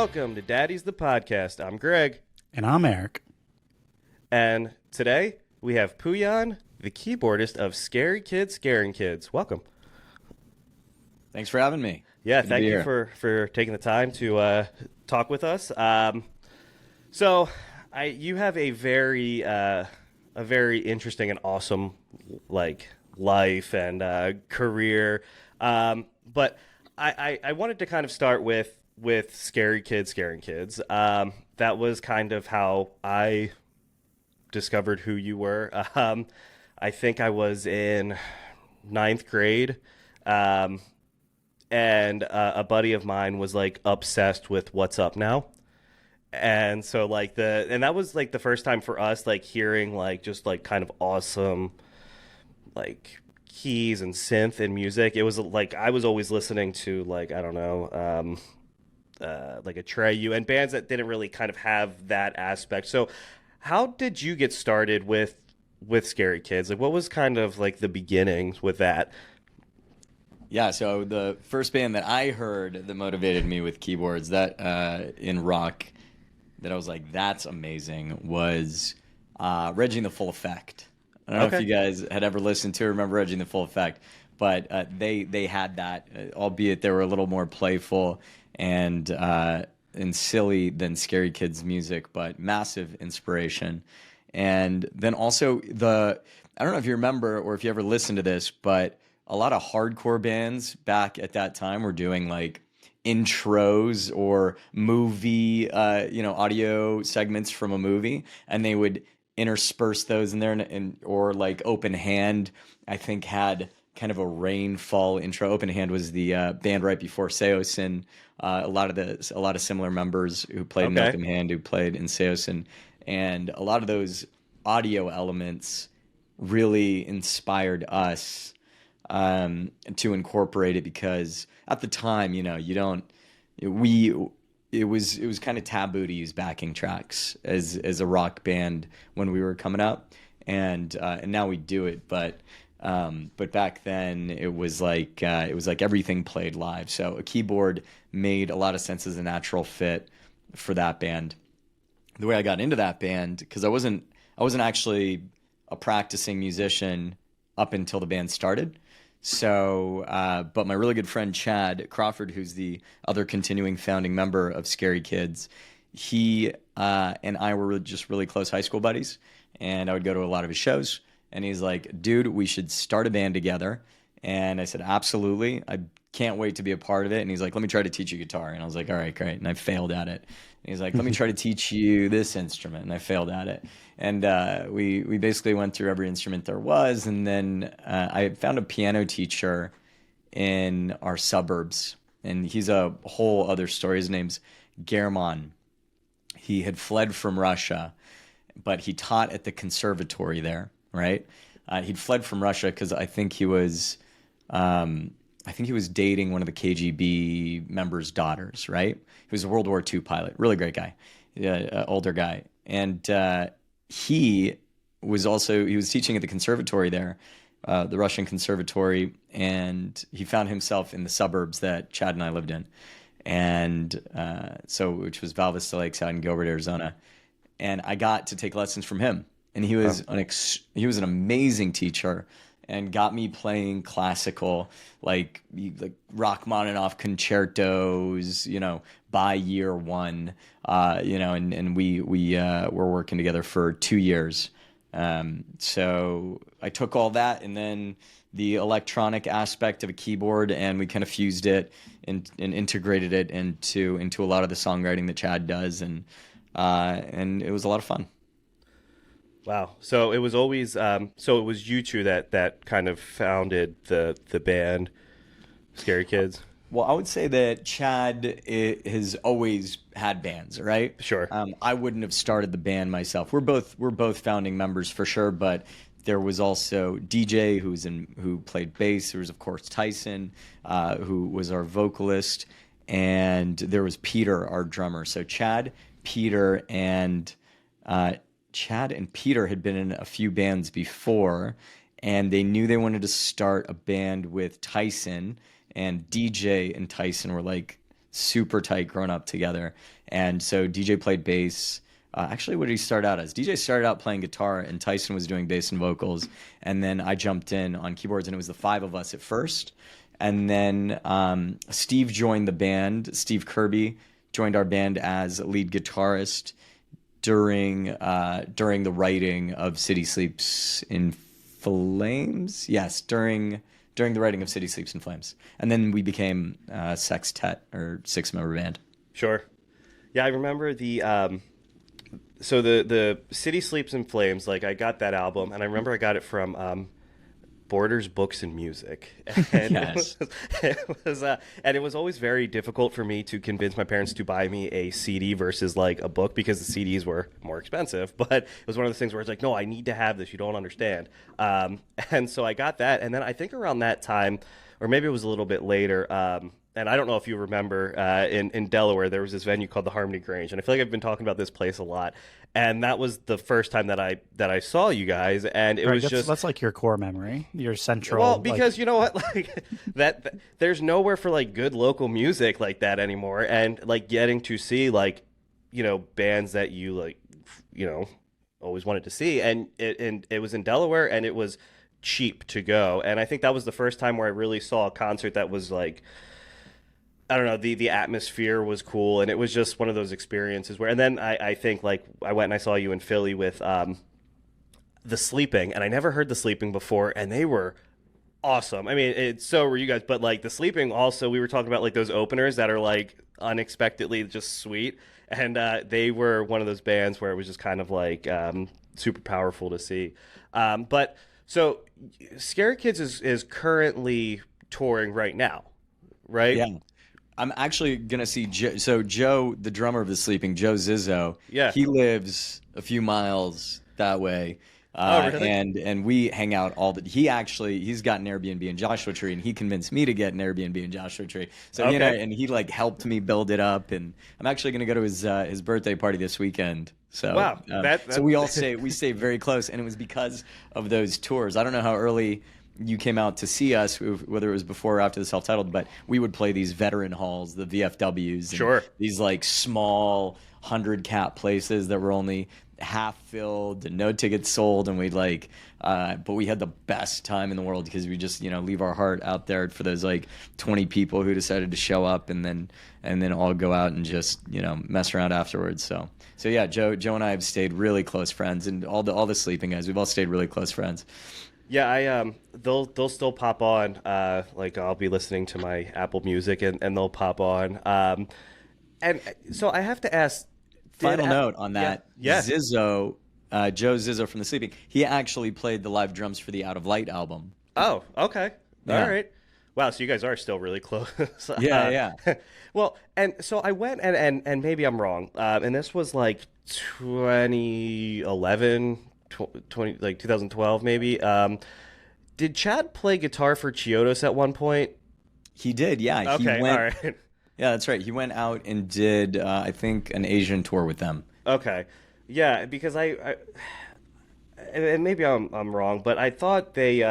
Welcome to Daddies, the podcast. I'm Greg. And I'm Eric. And today we have Pouyan, the keyboardist of Scary Kids Scaring Kids. Welcome. Thanks for having me. Yeah, Good thank you for taking the time to talk with us. You have a very interesting and awesome life and career. But I wanted to kind of start with Scary Kids Scaring Kids. That was kind of how I discovered who you were. I think I was in ninth grade. And a buddy of mine was obsessed with What's Up Now. And so that was the first time for us hearing kind of awesome keys and synth and music. It was I was always listening to a Atreyu and bands that didn't really kind of have that aspect. So how did you get started with Scary Kids? What was kind of the beginnings with that? Yeah, so the first band that I heard that motivated me with keyboards in rock that I was like, that's amazing, was Reggie and the Full Effect. I don't know if you guys had ever listened to or remember Reggie and the Full Effect, but they had that, albeit they were a little more playful and silly than Scary Kids music, but massive inspiration. And then also I don't know if you remember or if you ever listened to this, but a lot of hardcore bands back at that time were doing intros or movie, audio segments from a movie, and they would intersperse those in there, or Open Hand, I think, had kind of a rainfall intro. Open Hand was the band right before Seosin. A lot of similar members who played in Open Hand who played in Seosin, and a lot of those audio elements really inspired us to incorporate it, because at the time, it was kind of taboo to use backing tracks as a rock band when we were coming up, and now we do it, but back then it was everything played live, so a keyboard made a lot of sense as a natural fit for that band. The way I got into that band, because I wasn't actually a practicing musician up until the band started. So, but my really good friend Chad Crawford, who's the other continuing founding member of Scary Kids, he and I were just really close high school buddies, and I would go to a lot of his shows. And he's like, "Dude, we should start a band together." And I said, "Absolutely, I can't wait to be a part of it." And he's like, "Let me try to teach you guitar." And I was like, "All right, great." And I failed at it. And he's like, "Let me try to teach you this instrument." And I failed at it. And we basically went through every instrument there was. And then I found a piano teacher in our suburbs. And he's a whole other story. His name's German. He had fled from Russia, but he taught at the conservatory there, right? He'd fled from Russia because I think he was dating one of the KGB members' daughters, right? He was a World War II pilot, really great guy, older guy. And he was teaching at the conservatory there, the Russian conservatory, and he found himself in the suburbs that Chad and I lived in, and which was Val Vista Lakeside in Gilbert, Arizona. And I got to take lessons from him, and he was an amazing teacher, and got me playing classical, like Rachmaninoff concertos, by year one, and we were working together for 2 years. So I took all that and then the electronic aspect of a keyboard, and we kind of fused it and integrated it into a lot of the songwriting that Chad does, and it was a lot of fun. Wow. So it was always it was you two that kind of founded the band Scary Kids. Well, I would say that Chad has always had bands, right? Sure. I wouldn't have started the band myself. We're both founding members for sure, but there was also DJ who played bass. There was, of course, Tyson, who was our vocalist, and there was Peter, our drummer. So Chad, Peter, and Peter had been in a few bands before, and they knew they wanted to start a band with Tyson, and DJ and Tyson were like super tight growing up together. And so DJ played bass. Actually, what did he start out as? DJ started out playing guitar, and Tyson was doing bass and vocals. And then I jumped in on keyboards, and it was the five of us at first. And then Steve joined the band. Steve Kirby joined our band as lead guitarist during the writing of City Sleeps in Flames. Yes, during the writing of City Sleeps in Flames. And then we became Sextet, or six-member band. Sure. Yeah, I remember so the City Sleeps in Flames, like I got that album, and I remember I got it from Borders Books and Music. And Yes. and it was always very difficult for me to convince my parents to buy me a CD versus like a book, because the CDs were more expensive. But it was one of those things where it's like, no, I need to have this. You don't understand. And so I got that. And then I think around that time, or maybe it was a little bit later, and I don't know if you remember, in Delaware, there was this venue called the Harmony Grange, and I feel like I've been talking about this place a lot. And that was the first time that I saw you guys, and it was that's like your core memory, your central. Well, because you know what, like that there's nowhere for like good local music like that anymore, and like getting to see like, you know, bands that you like, you know, always wanted to see, and it was in Delaware, and it was cheap to go, and I think that was the first time where I really saw a concert that was like, I don't know, the atmosphere was cool, and it was just one of those experiences where, and then I think like I went and I saw you in Philly with The Sleeping, and I never heard The Sleeping before, and they were awesome. I mean, so were you guys, but like The Sleeping also, we were talking about like those openers that are like unexpectedly just sweet, and they were one of those bands where it was just kind of like super powerful to see. But so Scary Kids is currently touring right now, right? Yeah. I'm actually going to see Joe. So Joe, the drummer of The Sleeping, Joe Zizzo, Yeah. he lives a few miles that way. Oh, really? And we hang out he's got an Airbnb in Joshua Tree, and he convinced me to get an Airbnb in Joshua Tree. So Okay. and he like helped me build it up, and I'm actually going to go to his birthday party this weekend. So Wow, so we stay very close, and it was because of those tours. I don't know how early you came out to see us, whether it was before or after the self-titled, but we would play these veteran halls, the VFWs, and Sure. these like small 100-cap places that were only half filled and no tickets sold, and we'd like but we had the best time in the world, because we just, you know, leave our heart out there for those like 20 people who decided to show up, and then all go out and just, you know, mess around afterwards. So yeah, Joe and I have stayed really close friends, and all the Sleeping guys, we've all stayed really close friends. Yeah, they'll still pop on. Like I'll be listening to my Apple Music, and they'll pop on. And so I have to ask. Final note on that. Yeah. Zizzo, Joe Zizzo from The Sleeping, he actually played the live drums for the Out of Light album. Oh, okay. Yeah. All right. Wow, so you guys are still really close. Yeah. Well, and so I went, and maybe I'm wrong, and this was like 2011, 2012 maybe. Did Chad play guitar for Chiodos at one point? He did, yeah. Okay, all right. Yeah, that's right. He went out and did, I think, an Asian tour with them. Okay. Yeah, because I and maybe I'm wrong, but I thought they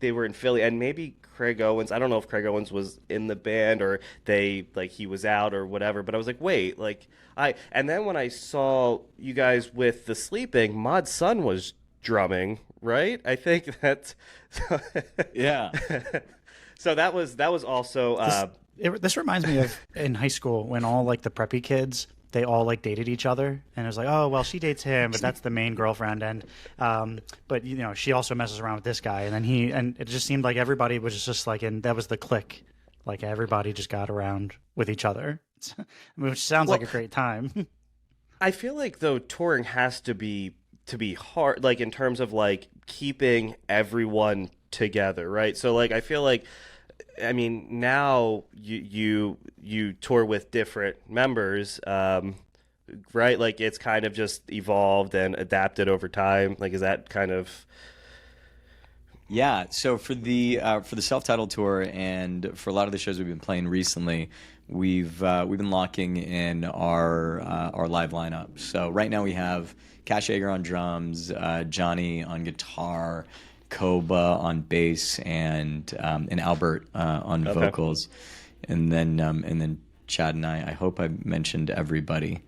were in Philly, and maybe Craig Owens. I don't know if Craig Owens was in the band, or he was out or whatever, but I was like, wait, and then when I saw you guys with The Sleeping, Mod's son was drumming, right? I think that's Yeah. so that was also This reminds me of in high school when all like the preppy kids, they all like dated each other, and it was like, oh well, she dates him, but that's the main girlfriend, and but you know, she also messes around with this guy, and then and it just seemed like everybody was just like, and that was the clique, like everybody just got around with each other, which sounds like a great time. I feel like though touring has to be hard, like in terms of like keeping everyone together, right? So like I feel like, I mean, now you tour with different members, right? Like it's kind of just evolved and adapted over time. Like, is that kind of? Yeah. So for the self-titled tour, and for a lot of the shows we've been playing recently, we've been locking in our live lineup. So right now we have Cash Yeager on drums, Johnny on guitar, Koba on bass, and Albert on vocals, and then Chad and I hope I mentioned everybody.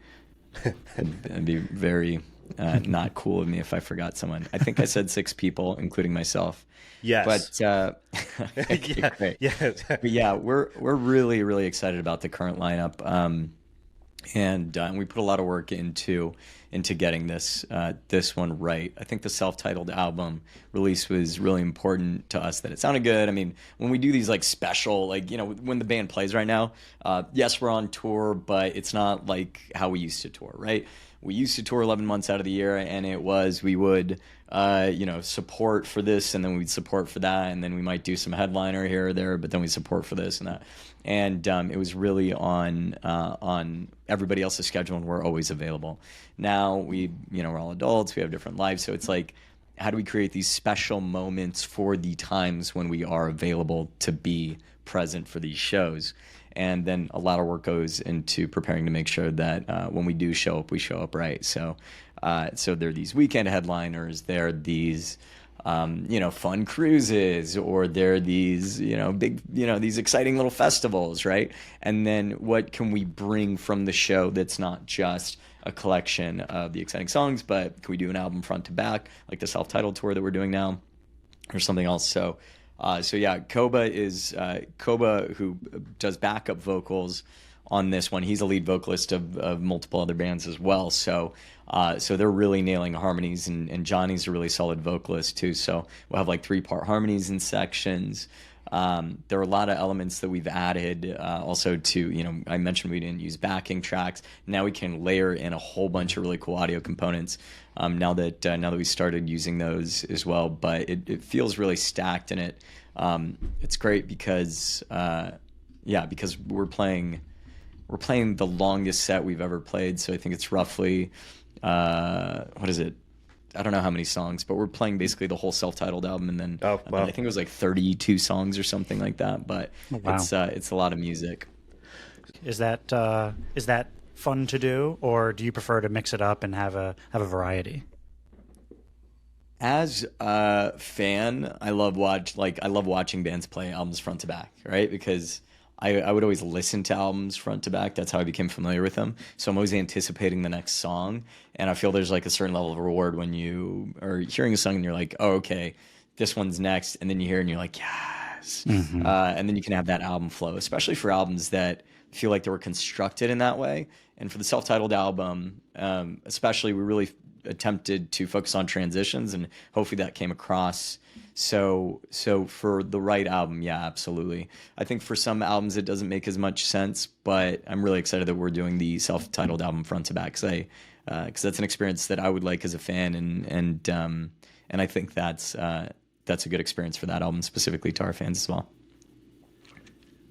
It'd be very not cool of me if I forgot someone. I think I said 6 people, including myself. Yes. But Yeah. great. Yeah. But yeah, we're really, really excited about the current lineup. And we put a lot of work into getting this one right. I think the self-titled album release was really important to us, that it sounded good. I mean, when we do these like special, like, you know, when the band plays right now, yes, we're on tour, but it's not like how we used to tour, right? We used to tour 11 months out of the year, and we would support for this, and then we'd support for that, and then we might do some headliner here or there, but then we support for this and that. And it was really on everybody else's schedule, and we're always available. Now we're all adults, we have different lives, so it's like, how do we create these special moments for the times when we are available to be present for these shows? And then a lot of work goes into preparing to make sure that when we do show up, we show up right. So there are these weekend headliners, there are these fun cruises, or there are these big these exciting little festivals, right? And then what can we bring from the show that's not just a collection of the exciting songs, but can we do an album front to back, like the self-titled tour that we're doing now, or something else? So yeah, Koba, who does backup vocals on this one. He's a lead vocalist of multiple other bands as well. So they're really nailing harmonies, and Johnny's a really solid vocalist too. So we'll have like 3-part harmonies in sections. There are a lot of elements that we've added also to, I mentioned we didn't use backing tracks. Now we can layer in a whole bunch of really cool audio components now that we started using those as well. But it feels really stacked, and it's great because we're playing the longest set we've ever played. So I think it's roughly what is it? I don't know how many songs, but we're playing basically the whole self-titled album, and then I think it was like 32 songs or something like that. But it's a lot of music. Is that fun to do, or do you prefer to mix it up and have a variety? As a fan, I love watching bands play albums front to back, right? Because I would always listen to albums front to back. That's how I became familiar with them. So I'm always anticipating the next song. And I feel there's like a certain level of reward when you are hearing a song and you're like, oh, okay, this one's next. And then you hear it and you're like, yes. Mm-hmm. And then you can have that album flow, especially for albums that feel like they were constructed in that way. And for the self-titled album, especially, we really attempted to focus on transitions, and hopefully that came across. So for the right album, yeah, absolutely. I think for some albums it doesn't make as much sense, but I'm really excited that we're doing the self-titled album front to back, because that's an experience that I would like as a fan, and I think that's a good experience for that album, specifically to our fans as well.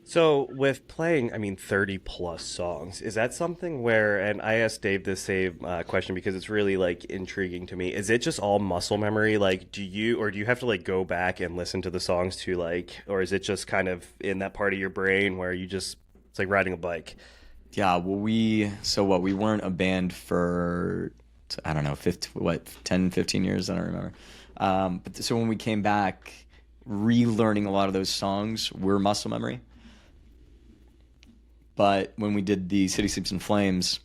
So with playing, 30 plus songs, is that something where, and I asked Dave the same question because it's really like intriguing to me, is it just all muscle memory? Like, do you have to like go back and listen to the songs to or is it just kind of in that part of your brain where it's like riding a bike? Yeah, well, we weren't a band for, I don't know, 10, 15 years? I don't remember. But so when we came back, relearning a lot of those songs were muscle memory. But when we did the City Sleeps in Flames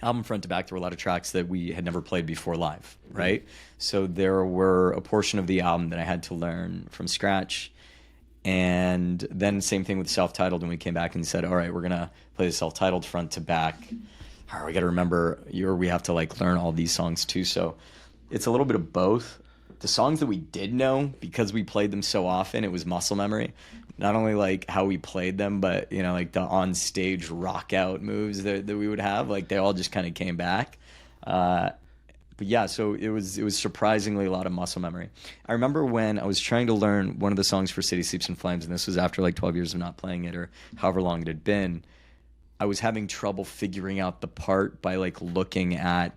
album front to back, there were a lot of tracks that we had never played before live, right? Mm-hmm. So there were a portion of the album that I had to learn from scratch. And then same thing with self-titled, when we came back and said, all right, we're going to play the self-titled front to back. All right, we got to remember, we have to like learn all these songs too. So it's a little bit of both. The songs that we did know, because we played them so often, it was muscle memory. Not only like how we played them, but like the on-stage rock out moves that we would have, like they all just kind of came back. But yeah, so it was surprisingly a lot of muscle memory. I remember when I was trying to learn one of the songs for City Sleeps in Flames, and this was after like 12 years of not playing it, or however long it had been, I was having trouble figuring out the part by like looking at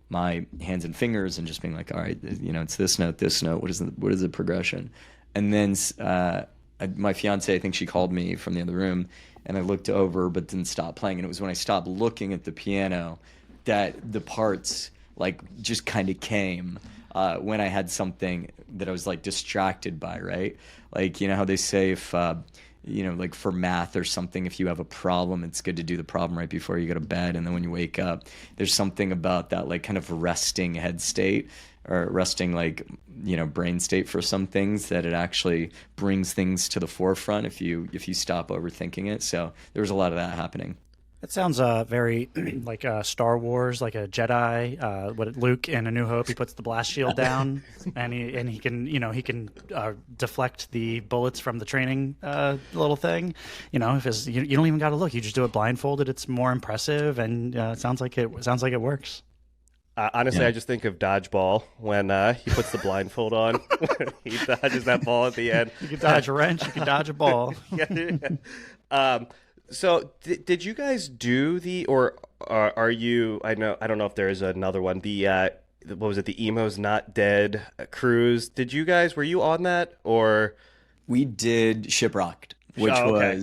my hands and fingers and just being like, all right, it's this note, what is the progression? And then my fiance, I think she called me from the other room, and I looked over but didn't stop playing. And it was when I stopped looking at the piano that the parts like just kind of came when I had something that I was like distracted by, right? Like, how they say like for math or something, if you have a problem, it's good to do the problem right before you go to bed. And then when you wake up, there's something about that like kind of resting head state or resting like, brain state for some things that it actually brings things to the forefront if you stop overthinking it. So there was a lot of that happening. That sounds very like Star Wars, like a Jedi. Luke in A New Hope, he puts the blast shield down, and he can deflect the bullets from the training little thing. You don't even got to look; you just do it blindfolded. It's more impressive, and it sounds like it works. Honestly, Yeah. I just think of dodgeball when he puts the blindfold on. He dodges that ball at the end. You can dodge a wrench, you can dodge a ball. Yeah. So did you guys do or are you? I don't know if there is another one. What was it? The Emo's Not Dead cruise. Were you on that or? We did Shiprocked, which Oh, okay.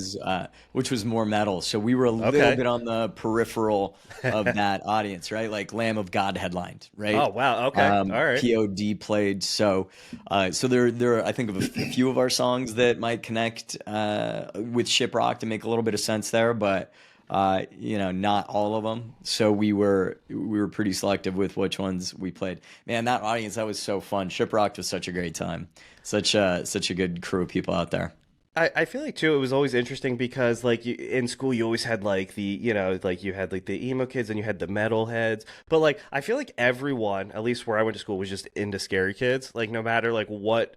was more metal. So we were a little Okay. bit on the peripheral of that audience, right? Like Lamb of God headlined, right? Oh wow. Okay. All right. POD played. So there I think of a few of our songs that might connect with Shiprocked and make a little bit of sense there, but not all of them. So we were pretty selective with which ones we played. Man, that audience, that was so fun. Shiprocked was such a great time. Such a good crew of people out there. I feel like too it was always interesting because like in school you always had like you had like the emo kids and you had the metal heads, but like I feel like everyone, at least where I went to school, was just into Scary Kids, like no matter like what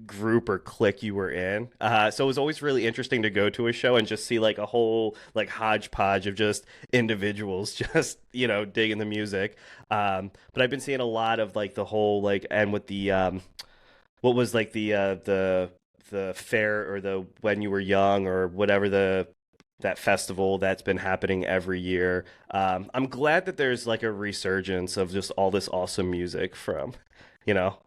group or clique you were in. So it was always really interesting to go to a show and just see like a whole like hodgepodge of just individuals just digging the music. But I've been seeing a lot of like the whole like and with the what was like the fair or the when you were young or whatever that festival that's been happening every year. I'm glad that there's like a resurgence of just all this awesome music from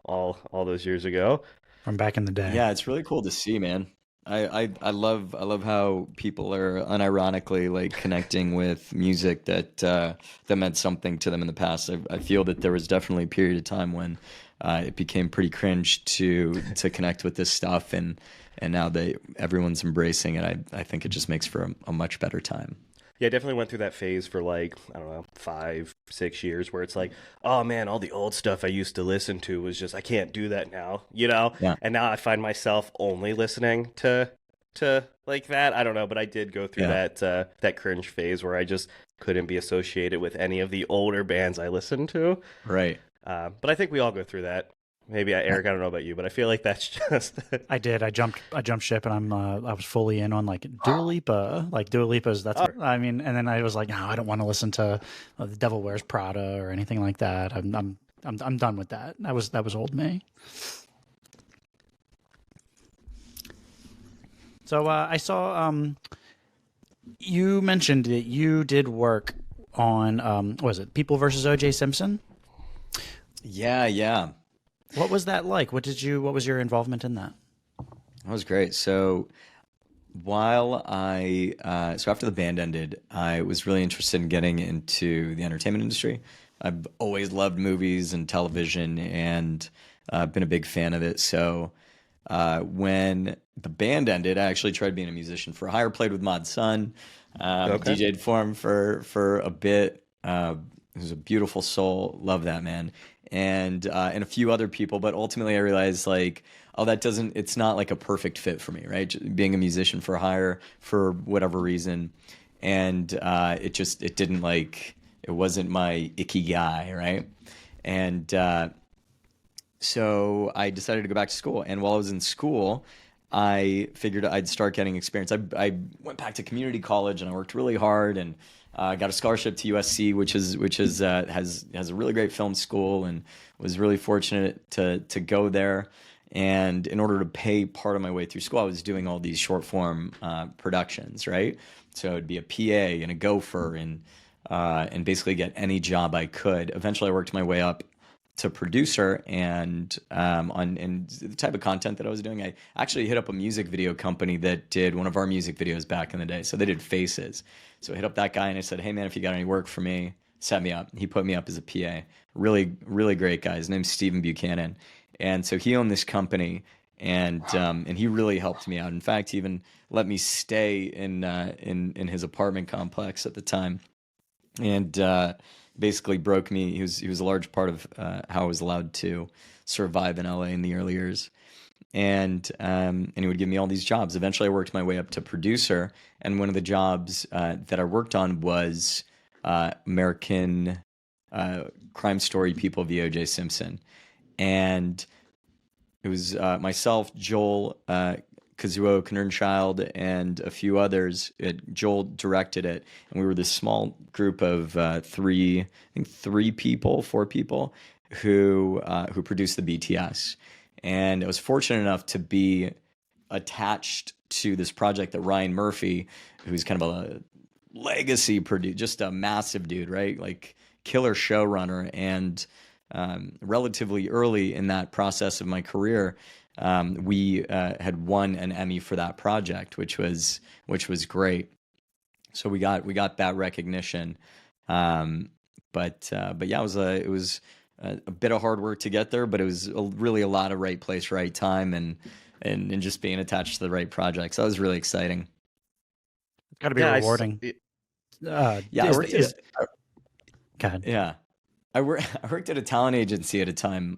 all those years ago. From back in the day. Yeah, it's really cool to see, man. I love how people are unironically like connecting with music that meant something to them in the past. I feel that there was definitely a period of time when it became pretty cringe to connect with this stuff, and now everyone's embracing it. I think it just makes for a much better time. Yeah, I definitely went through that phase for like, I don't know, 5, 6 years where it's like, oh man, all the old stuff I used to listen to was just, I can't do that now, Yeah. And now I find myself only listening to like that. I don't know, but I did go through Yeah. that cringe phase where I just couldn't be associated with any of the older bands I listened to. Right. But I think we all go through that. Maybe Eric, I don't know about you, but I feel like that's just I did. I jumped ship, and I was fully in on like Dua Lipa. Like Dua Lipa's. That's. I mean, and then I was like, no, I don't want to listen to The Devil Wears Prada or anything like that. I'm done with that. That was old me. So I saw you mentioned that you did work on what was it, People versus O.J. Simpson? Yeah. What was that like? What was your involvement in that? That was great. So so after the band ended, I was really interested in getting into the entertainment industry. I've always loved movies and television, and been a big fan of it. So when the band ended, I actually tried being a musician for hire. Played with Mod Sun, Okay. DJ'd for him for a bit. He was a beautiful soul. Love that man. And a few other people, but ultimately I realized like, oh, it's not like a perfect fit for me, right? Being a musician for hire for whatever reason, and it wasn't my icky guy, right? And so I decided to go back to school. And while I was in school, I figured I'd start getting experience. I went back to community college and I worked really hard and got a scholarship to USC, which has a really great film school, and was really fortunate to go there. And in order to pay part of my way through school, I was doing all these short form productions, right? So it'd be a PA and a gopher and basically get any job I could. Eventually, I worked my way up to producer, and the type of content that I was doing, I actually hit up a music video company that did one of our music videos back in the day. So they did Faces. So I hit up that guy and I said, hey man, if you got any work for me, set me up. He put me up as a PA. Really, really great guy. His name's Stephen Buchanan. And so he owned this company, and he really helped me out. In fact, he even let me stay in his apartment complex at the time, and basically broke me. He was a large part of how I was allowed to survive in LA in the early years. And he would give me all these jobs. Eventually, I worked my way up to producer, and one of the jobs that I worked on was American Crime Story People of the O.J. Simpson, and it was myself, Joel, Kazuo Knernchild, and a few others. Joel directed it, and we were this small group of four people who produced the BTS. And I was fortunate enough to be attached to this project that Ryan Murphy, who's kind of a legacy producer, just a massive dude, right? Like killer showrunner. And relatively early in that process of my career, we had won an Emmy for that project, which was great. So we got that recognition. But yeah, it was a bit of hard work to get there, but it was really a lot of right place, right time, and just being attached to the right project. So that was really exciting. It's got to be rewarding. Yeah, Go ahead. Yeah, I worked at a talent agency at a time,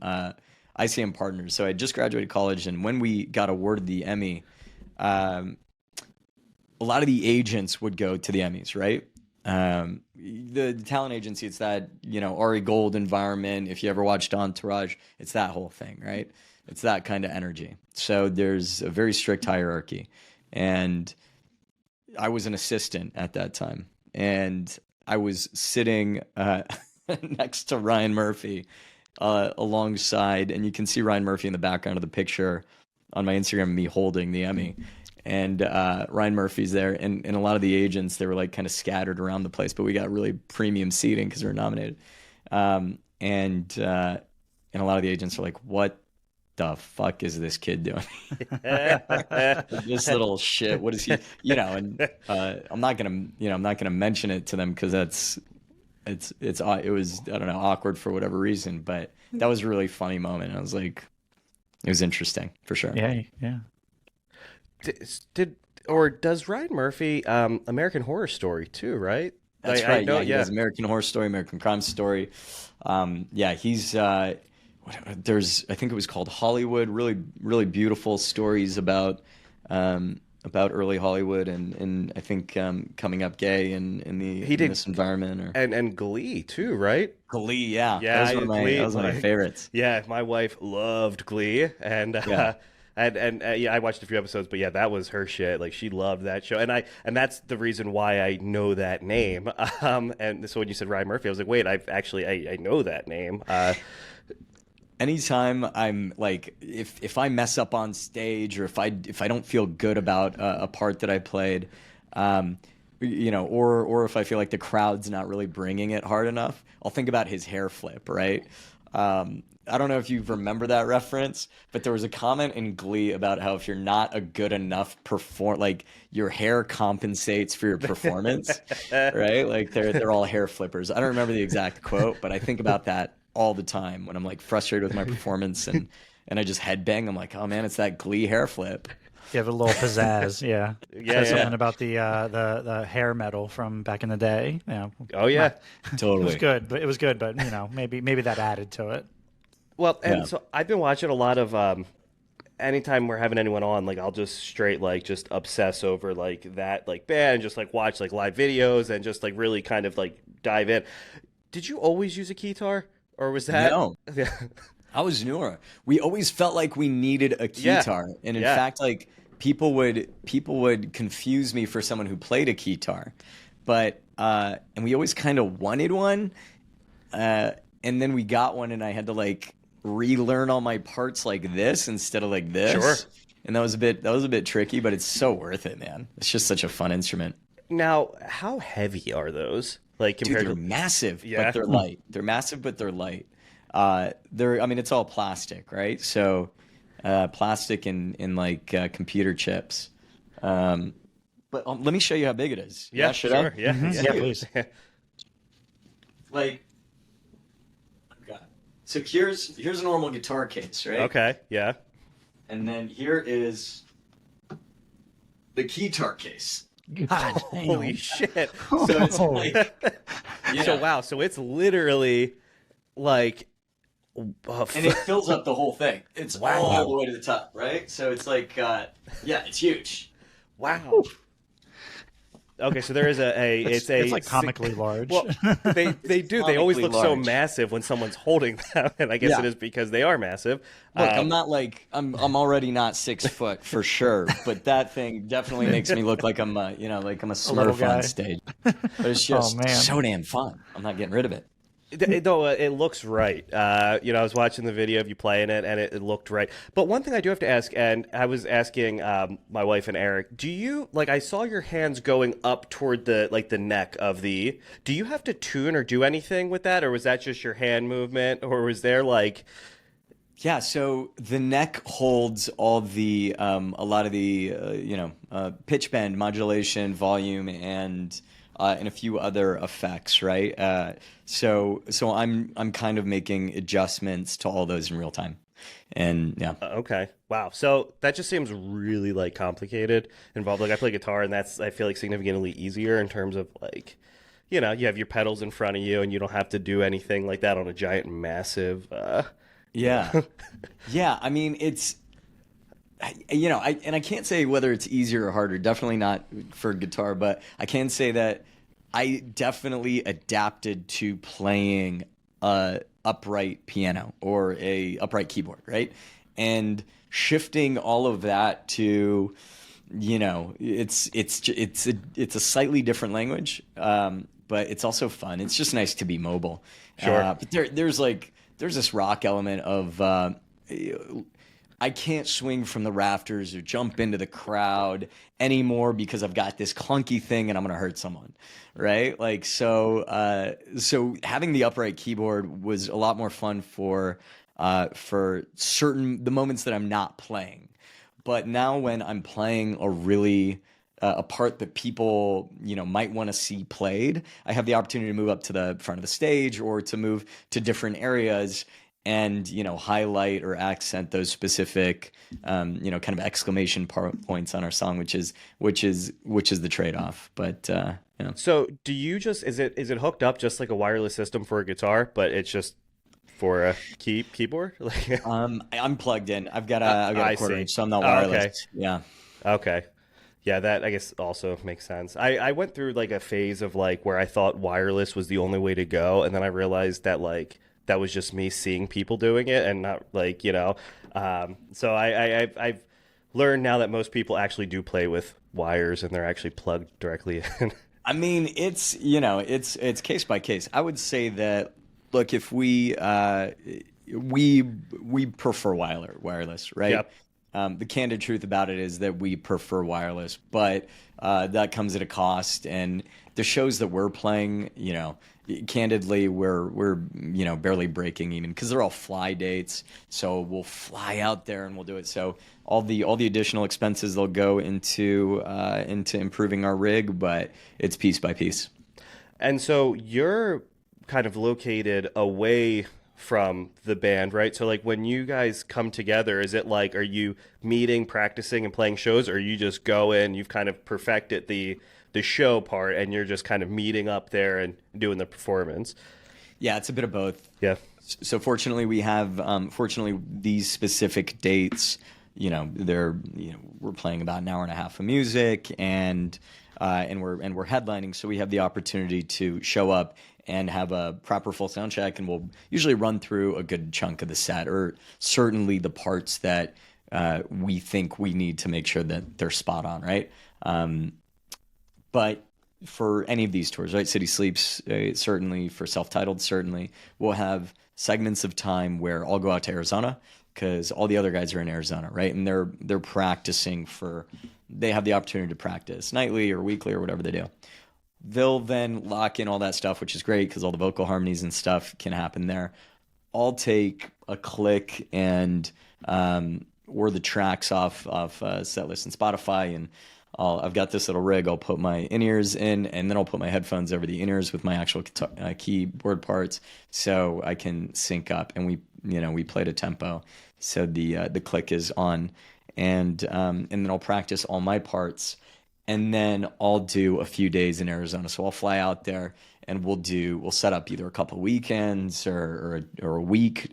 ICM Partners. So I just graduated college, and when we got awarded the Emmy, a lot of the agents would go to the Emmys, right? The talent agency, it's that, Ari Gold environment. If you ever watched Entourage, it's that whole thing, right? It's that kind of energy. So there's a very strict hierarchy, and I was an assistant at that time, and I was sitting next to Ryan Murphy alongside, and you can see Ryan Murphy in the background of the picture on my Instagram, me holding the Emmy. And Ryan Murphy's there, and a lot of the agents, they were like kind of scattered around the place, but we got really premium seating because we were nominated. And a lot of the agents are like, "What the fuck is this kid doing? This little shit. What is he?" And I'm not gonna mention it to them because it was, I don't know, awkward for whatever reason, but that was a really funny moment. I was like, it was interesting for sure. Yeah. Does Ryan Murphy American Horror Story too, right? That's right. I know, he does American Horror Story, American Crime Story. He's I think it was called Hollywood. Really, really beautiful stories about early Hollywood and I think coming up gay in this environment. And Glee too, right? Glee, yeah. That was one of my favorites. Yeah, my wife loved Glee, and I watched a few episodes, but yeah, that was her shit. Like, she loved that show, and that's the reason why I know that name. And so when you said Ryan Murphy, I was like, wait, I know that name. Anytime I'm like, if I mess up on stage, or if I don't feel good about a part that I played, or if I feel like the crowd's not really bringing it hard enough, I'll think about his hair flip, right? I don't know if you remember that reference, but there was a comment in Glee about how if you're not a good enough like your hair compensates for your performance, right? Like they're all hair flippers. I don't remember the exact quote, but I think about that all the time when I'm like frustrated with my performance and I just headbang. I'm like, oh man, it's that Glee hair flip. You have a little pizzazz, yeah. Yeah. Something about the hair metal from back in the day. Yeah. Oh yeah, totally. It was good, but maybe that added to it. Well, and so I've been watching a lot of. Anytime we're having anyone on, like, I'll just straight just obsess over like that band, just like watch like live videos and just like really kind of like dive in. Did you always use a keytar, or was that? No. I was newer. We always felt like we needed a keytar, and in fact, like people would confuse me for someone who played a keytar, but and we always kind of wanted one, and then we got one, and I had to like relearn all my parts like this instead of like this. Sure. And that was a bit tricky, but it's so worth it, man. It's just such a fun instrument. Now, how heavy are those? Like compared they're to massive, but they're light. They're massive, but they're light. It's all plastic, right? So plastic in like computer chips. But let me show you how big it is. Yeah, should sure. I? Yeah, Yeah, please. Like, okay. So here's a normal guitar case, right? Okay, yeah. And then here is the keytar case. God, Holy shit! So it's like, yeah. So wow, so it's literally like, And it fills up the whole thing. It's all the way to the top, right? So it's like, yeah, it's huge. wow. Okay, so there is it's like comically large. Well, they do. They always Comically look so large. massive when someone's holding them, and I guess Yeah. it is because they are massive. Look, I'm not like I'm already not 6 foot for sure, but that thing definitely makes me look like I'm like I'm a little Smurf guy. on stage. But it's just man. so damn fun. I'm not getting rid of it. No, it looks right. I was watching the video of you playing it, and it looked right. But one thing I do have to ask, and I was asking my wife and Eric, do you I saw your hands going up toward the neck of the? Do you have to tune or do anything with that, or was that just your hand movement, or was there Yeah, so the neck holds all the a lot of the pitch bend, modulation, volume, and a few other effects, right? So I'm kind of making adjustments to all those in real time, and yeah. Okay. Wow. So that just seems really complicated, involved. I play guitar, and that's I feel significantly easier in terms of you have your pedals in front of you, and you don't have to do anything like that on a giant, massive. Yeah, yeah. I mean, it's I can't say whether it's easier or harder. Definitely not for guitar, but I can say that I definitely adapted to playing a upright piano or a upright keyboard, right? And shifting all of that to, it's a slightly different language, but it's also fun. It's just nice to be mobile. Sure. But there's this rock element of I can't swing from the rafters or jump into the crowd anymore because I've got this clunky thing and I'm going to hurt someone, right? So having the upright keyboard was a lot more fun for the moments that I'm not playing. But now when I'm playing a part that people might want to see played, I have the opportunity to move up to the front of the stage or to move to different areas and highlight or accent those specific kind of exclamation points on our song, which is the trade-off. But So do you just is it hooked up just like a wireless system for a guitar, but it's just for a keyboard? I'm plugged in. I've got a quarter inch, so I'm not wireless. Okay. Yeah. Okay. Yeah, that I guess also makes sense. I went through a phase of where I thought wireless was the only way to go, and then I realized that that was just me seeing people doing it and not so I've learned now that most people actually do play with wires and they're actually plugged directly in. I mean, it's case by case. I would say that look, if we prefer wireless, right? Yep. The candid truth about it is that we prefer wireless, but that comes at a cost. And the shows that we're playing, candidly, we're barely breaking even because they're all fly dates. So we'll fly out there and we'll do it. So all the additional expenses they'll go into improving our rig, but it's piece by piece. And so you're kind of located away from the band, right? So when you guys come together, is it are you meeting, practicing, and playing shows, or you just go in, you've kind of perfected the show part, and you're just kind of meeting up there and doing the performance? Yeah, it's a bit of both. Yeah. So fortunately, we have these specific dates. We're playing about an hour and a half of music, and we're headlining, so we have the opportunity to show up and have a proper full sound check, and we'll usually run through a good chunk of the set, or certainly the parts that we think we need to make sure that they're spot on, right? But for any of these tours, right, City Sleeps, certainly for self-titled, certainly, we'll have segments of time where I'll go out to Arizona because all the other guys are in Arizona, right? And they're practicing they have the opportunity to practice nightly or weekly or whatever they do. They'll then lock in all that stuff, which is great because all the vocal harmonies and stuff can happen there. I'll take a click and or the tracks off set list and Spotify, and I've got this little rig. I'll put my in-ears in, and then I'll put my headphones over the in-ears with my actual keyboard parts, so I can sync up. And we played a tempo, so the click is on, and then I'll practice all my parts, and then I'll do a few days in Arizona. So I'll fly out there, and we'll set up either a couple weekends or a week,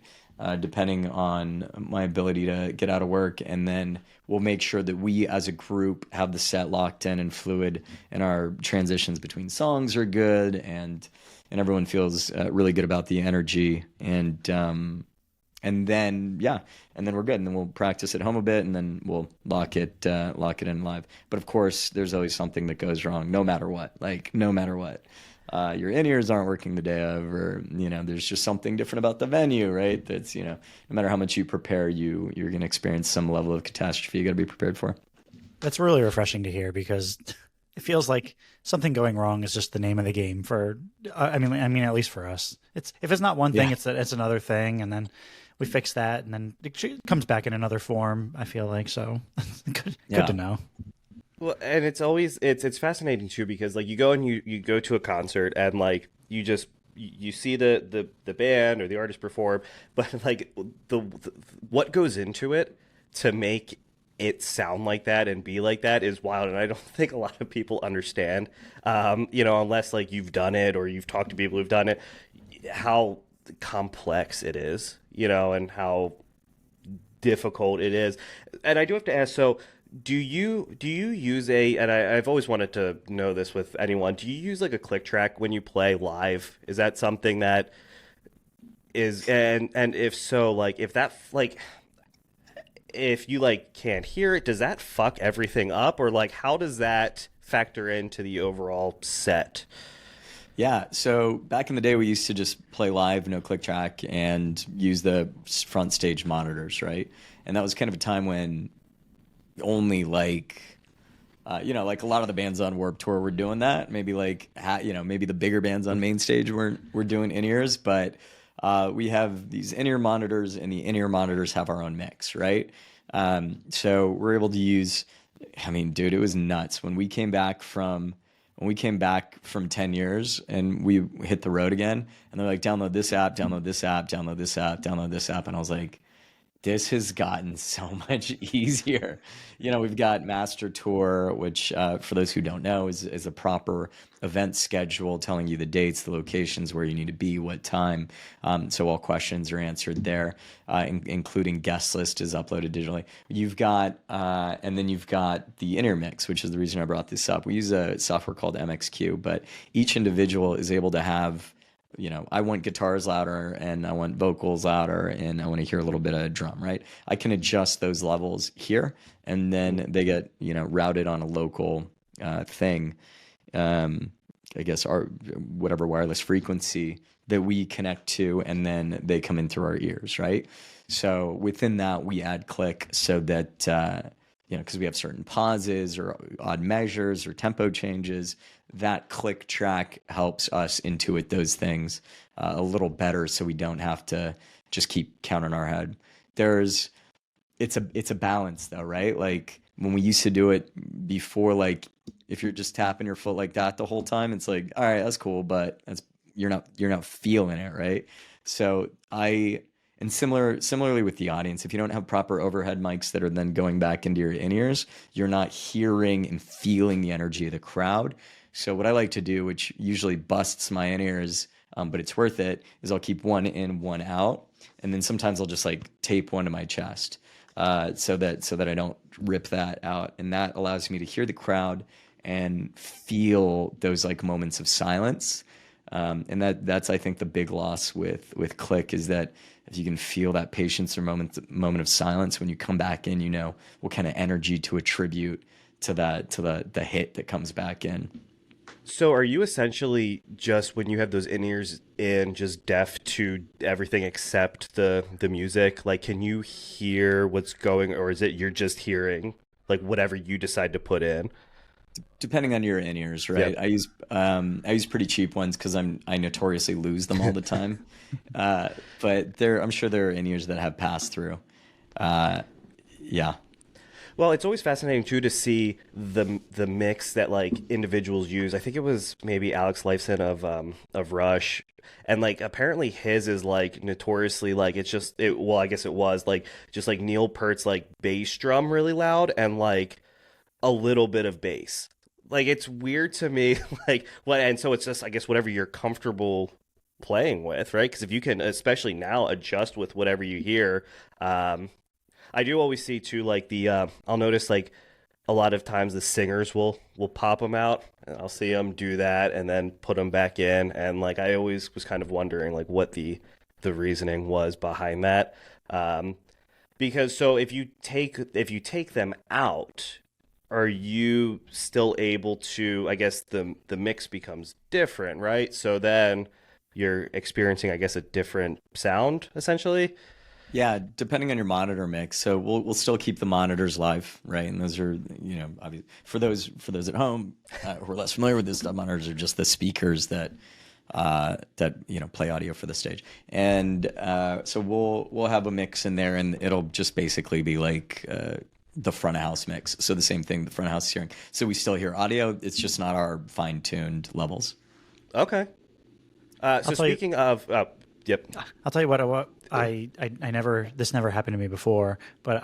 depending on my ability to get out of work. And then we'll make sure that we as a group have the set locked in and fluid, and our transitions between songs are good, and everyone feels really good about the energy. And then we're good. And then we'll practice at home a bit, and then we'll lock it in live. But of course, there's always something that goes wrong, no matter what. Like, no matter what. Your in-ears aren't working the day of, or, there's just something different about the venue, right? That's, no matter how much you prepare, you're going to experience some level of catastrophe you got to be prepared for. That's really refreshing to hear, because it feels like something going wrong is just the name of the game for, I mean, at least for us. If it's not one thing, it's another thing. And then we fix that, and then it comes back in another form, I feel like. So good to know. Well, and it's always it's fascinating too, because like you go and you go to a concert, and like you see the band or the artist perform, but like the what goes into it to make it sound like that and be like that is wild, and I don't think a lot of people understand, unless like you've done it or you've talked to people who've done it, how complex it is, and how difficult it is. And I do have to ask, so do you use and I've always wanted to know this with anyone, do you use like a click track when you play live? Is that something that is, and if so, like if that, like if you like can't hear it, does that fuck everything up, or like how does that factor into the overall set? Yeah, so back in the day, we used to just play live, no click track, and use the front stage monitors, right? And that was kind of a time when only like a lot of the bands on Warped Tour were doing that. Maybe maybe the bigger bands on main stage were doing in-ears, but we have these in-ear monitors, and the in-ear monitors have our own mix, right? So we're able to use, I mean, dude, it was nuts when we came back from 10 years and we hit the road again, and they're like, download this app, download this app, download this app, download this app. And I was like, this has gotten so much easier. We've got Master Tour, which for those who don't know is a proper event schedule telling you the dates, the locations, where you need to be, what time. So all questions are answered there, including guest list is uploaded digitally. You've got, and then you've got the intermix, which is the reason I brought this up. We use a software called MXQ, but each individual is able to have, I want guitars louder, and I want vocals louder, and I want to hear a little bit of drum, right? I can adjust those levels here, and then they get, routed on a local thing, I guess our whatever wireless frequency that we connect to, and then they come in through our ears, right? So within that, we add click so that, because we have certain pauses or odd measures or tempo changes, that click track helps us intuit those things a little better, so we don't have to just keep counting our head. It's a balance though, right? Like when we used to do it before, like if you're just tapping your foot like that the whole time, it's like, all right, that's cool, but you're not feeling it, right? So similarly with the audience, if you don't have proper overhead mics that are then going back into your in-ears, you're not hearing and feeling the energy of the crowd. So what I like to do, which usually busts my in-ears, but it's worth it, is I'll keep one in, one out, and then sometimes I'll just like tape one to my chest, so that I don't rip that out, and that allows me to hear the crowd and feel those like moments of silence. And that's I think the big loss with click, is that if you can feel that patience or moment of silence when you come back in, what kind of energy to attribute to the hit that comes back in. So are you essentially just, when you have those in-ears in, just deaf to everything except the music? Like, can you hear what's going, or is it you're just hearing like whatever you decide to put in? Depending on your in-ears, right? Yep. I use pretty cheap ones because I notoriously lose them all the time. But I'm sure there are in-ears that have pass-through. Yeah. Well, it's always fascinating too to see the mix that like individuals use. I think it was maybe Alex Lifeson of Rush, and like apparently his is like notoriously like it's just it. Well, I guess it was like just like Neil Peart's like bass drum really loud and like a little bit of bass. Like it's weird to me, like what, and so it's just I guess whatever you're comfortable playing with, right? Because if you can, especially now, adjust with whatever you hear. I do always see too, like I'll notice like a lot of times the singers will pop them out, and I'll see them do that and then put them back in, and like I always was kind of wondering like what the reasoning was behind that, because so if you take them out, are you still able to? I guess the mix becomes different, right? So then you're experiencing, I guess, a different sound essentially. Yeah, depending on your monitor mix. So we'll still keep the monitors live, right? And those are, for those at home who are less familiar with this, the monitors are just the speakers that play audio for the stage. And so we'll have a mix in there, and it'll just basically be like the front of house mix. So the same thing the front of house is hearing. So we still hear audio. It's just not our fine-tuned levels. Okay. So speaking of, yep. I'll tell you what I never, this never happened to me before, but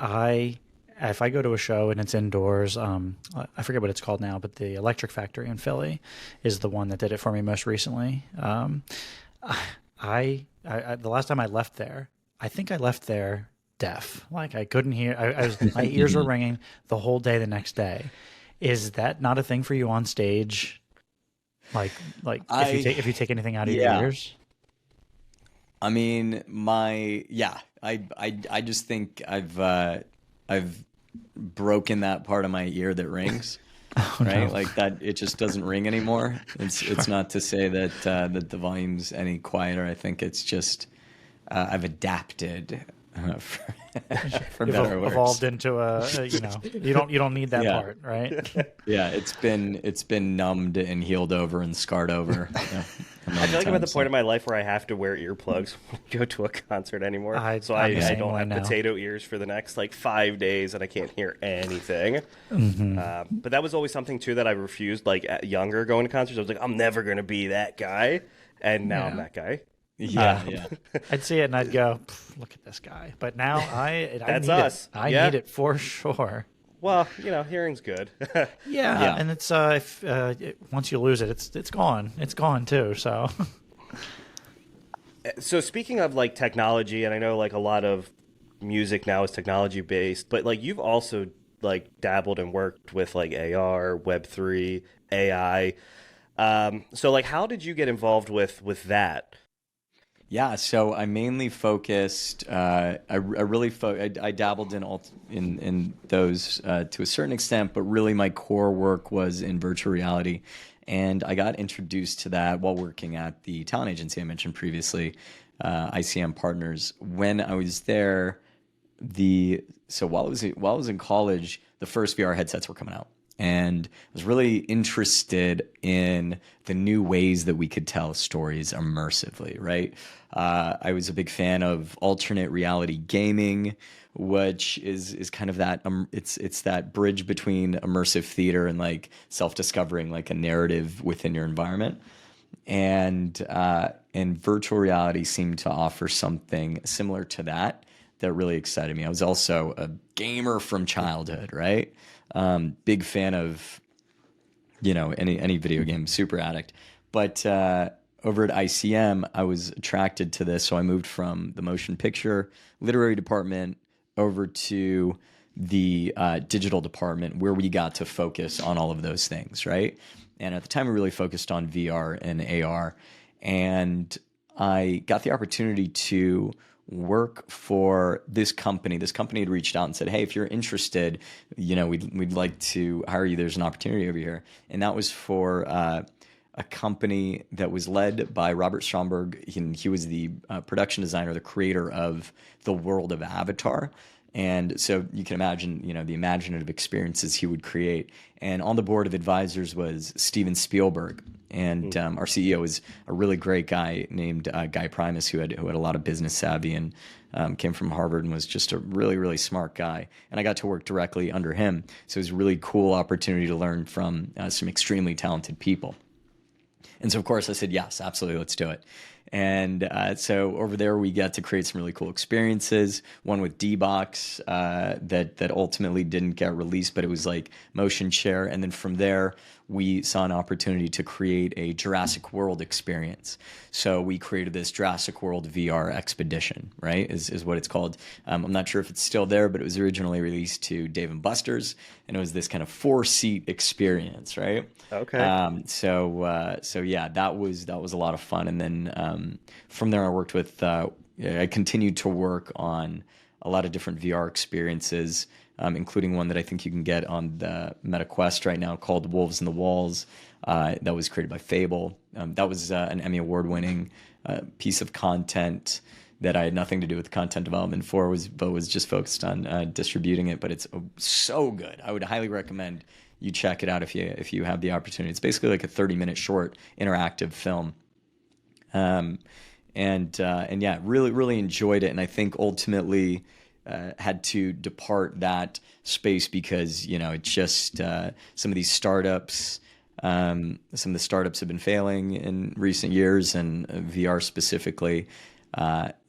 if I go to a show and it's indoors, I forget what it's called now, but the Electric Factory in Philly is the one that did it for me most recently. I the last time I left there, I think I left there deaf. Like I couldn't hear, my ears were ringing the whole day the next day. Is that not a thing for you on stage? Like if you take anything out of your ears? I mean, I just think I've broken that part of my ear that rings, right? No. Like that, it just doesn't ring anymore. It's not to say that that the volume's any quieter. I think it's just I've adapted for better or worse. Evolved into you don't need that part, right? Yeah, it's been numbed and healed over and scarred over. I feel like I'm at the point in my life where I have to wear earplugs when I go to a concert anymore. I don't have potato ears for the next like 5 days, and I can't hear anything. Mm-hmm. But that was always something too that I refused. Like younger, going to concerts, I was like, I'm never going to be that guy, and now I'm that guy. Yeah. I'd see it and I'd go, look at this guy. But now that's us. I need it for sure. Well, hearing's good. Yeah, and it's once you lose it, it's gone. It's gone too. So, so speaking of like technology, and I know like a lot of music now is technology based, but like you've also like dabbled and worked with like AR, Web3, AI. So like, how did you get involved with that? Yeah, so I mainly focused. I dabbled in those to a certain extent, but really my core work was in virtual reality, and I got introduced to that while working at the talent agency I mentioned previously, ICM Partners. When I was there, while I was in college, the first VR headsets were coming out. And I was really interested in the new ways that we could tell stories immersively, right? I was a big fan of alternate reality gaming, which is kind of that it's that bridge between immersive theater and like self-discovering like a narrative within your environment. And virtual reality seemed to offer something similar to that really excited me. I was also a gamer from childhood, right? Big fan of, any video game, super addict. But over at ICM, I was attracted to this. So I moved from the motion picture literary department over to the digital department, where we got to focus on all of those things, right? And at the time, we really focused on VR and AR. And I got the opportunity to work for this company. This company had reached out and said, hey, if you're interested, we'd like to hire you. There's an opportunity over here. And that was for a company that was led by Robert Stromberg. He was the production designer, the creator of the world of Avatar. And so you can imagine, the imaginative experiences he would create. And on the board of advisors was Steven Spielberg. And our CEO is a really great guy named Guy Primus, who had a lot of business savvy and came from Harvard and was just a really, really smart guy. And I got to work directly under him. So it was a really cool opportunity to learn from some extremely talented people. And so, of course, I said, yes, absolutely, let's do it. And so over there, we got to create some really cool experiences. One with D-Box that ultimately didn't get released, but it was like motion share. And then from there, we saw an opportunity to create a Jurassic World experience. So we created this Jurassic World VR expedition, right, is what it's called. I'm not sure if it's still there, but it was originally released to Dave & Buster's, and it was this kind of 4-seat experience, right? Okay. So yeah, that was a lot of fun. And then from there, I worked with, I continued to work on a lot of different VR experiences, including one that I think you can get on the Meta Quest right now called Wolves in the Walls. That was created by Fable. That was an Emmy Award-winning piece of content that I had nothing to do with content development for, but was just focused on distributing it. But it's so good. I would highly recommend you check it out if you have the opportunity. It's basically like a 30-minute short interactive film. And yeah, really, really enjoyed it. And I think ultimately had to depart that space because, it's just some of these startups, some of the startups have been failing in recent years, and VR specifically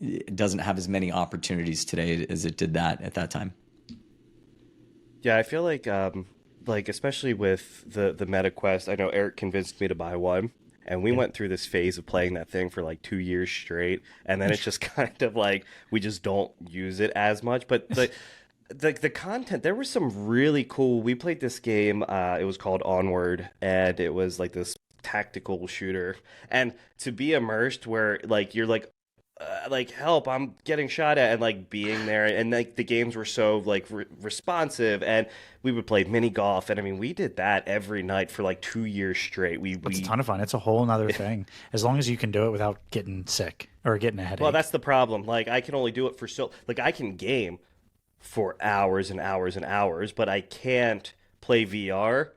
it doesn't have as many opportunities today as it did that at that time. Yeah, I feel like especially with the Meta Quest, I know Eric convinced me to buy one. And we went through this phase of playing that thing for like 2 years straight, and then it's just kind of like we just don't use it as much. But the content, there was some really cool. We played this game. It was called Onward, and it was like this tactical shooter. And to be immersed, where like you're like help, I'm getting shot at, and like being there, and like the games were so like responsive, and we would play mini golf, and I mean we did that every night for like 2 years straight. It's a ton of fun. It's a whole nother thing, as long as you can do it without getting sick or getting a headache. Well, that's the problem. Like I can only do it for like I can game for hours and hours and hours, but I can't play VR